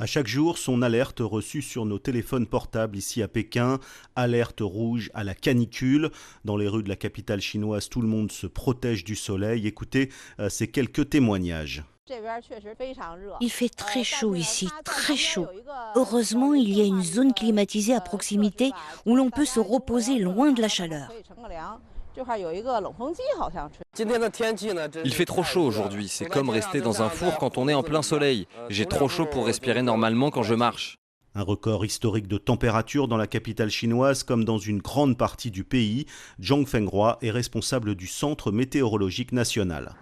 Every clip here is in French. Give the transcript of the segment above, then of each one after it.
À chaque jour, son alerte reçue sur nos téléphones portables ici à Pékin, alerte rouge à la canicule. Dans les rues de la capitale chinoise, tout le monde se protège du soleil. Écoutez ces quelques témoignages. Il fait très chaud ici, très chaud. Heureusement, il y a une zone climatisée à proximité où l'on peut se reposer loin de la chaleur. Il fait trop chaud aujourd'hui, c'est comme rester dans un four quand on est en plein soleil. J'ai trop chaud pour respirer normalement quand je marche. Un record historique de température dans la capitale chinoise comme dans une grande partie du pays. Zhang Fenghua est responsable du Centre météorologique national.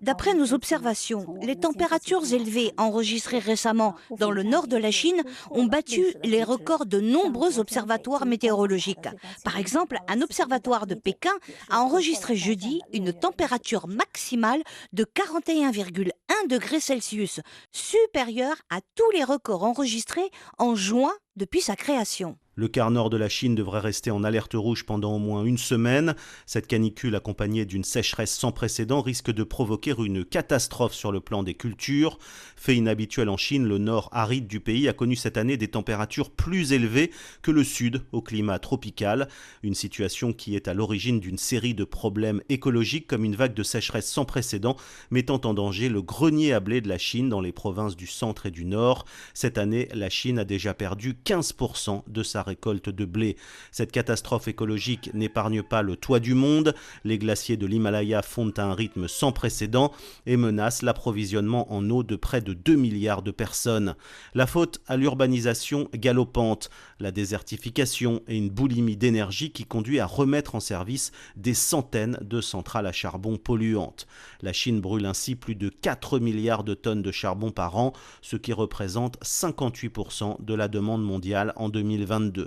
D'après nos observations, les températures élevées enregistrées récemment dans le nord de la Chine ont battu les records de nombreux observatoires météorologiques. Par exemple, un observatoire de Pékin a enregistré jeudi une température maximale de 41,1 degrés Celsius, supérieure à tous les records enregistrés en juin depuis sa création. Le quart nord de la Chine devrait rester en alerte rouge pendant au moins une semaine. Cette canicule accompagnée d'une sécheresse sans précédent risque de provoquer une catastrophe sur le plan des cultures. Fait inhabituel en Chine, le nord aride du pays a connu cette année des températures plus élevées que le sud au climat tropical. Une situation qui est à l'origine d'une série de problèmes écologiques comme une vague de sécheresse sans précédent mettant en danger le grenier à blé de la Chine dans les provinces du centre et du nord. Cette année, la Chine a déjà perdu 15% de sa récolte de blé. Cette catastrophe écologique n'épargne pas le toit du monde. Les glaciers de l'Himalaya fondent à un rythme sans précédent et menacent l'approvisionnement en eau de près de 2 milliards de personnes. La faute à l'urbanisation galopante, la désertification et une boulimie d'énergie qui conduit à remettre en service des centaines de centrales à charbon polluantes. La Chine brûle ainsi plus de 4 milliards de tonnes de charbon par an, ce qui représente 58% de la demande mondiale en 2022.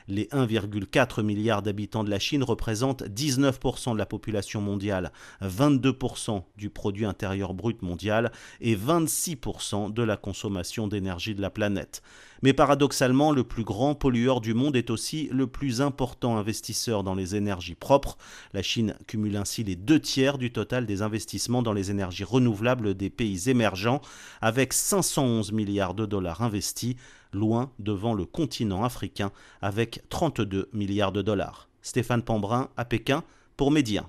Les 1,4 milliard d'habitants de la Chine représentent 19% de la population mondiale, 22% du produit intérieur brut mondial et 26% de la consommation d'énergie de la planète. Mais paradoxalement, le plus grand pollueur du monde est aussi le plus important investisseur dans les énergies propres. La Chine cumule ainsi les 2/3 du total des investissements dans les énergies renouvelables des pays émergents, avec 511 milliards de dollars investis, loin devant le continent africain avec 32 milliards de dollars. Stéphane Pambrin à Pékin pour Média.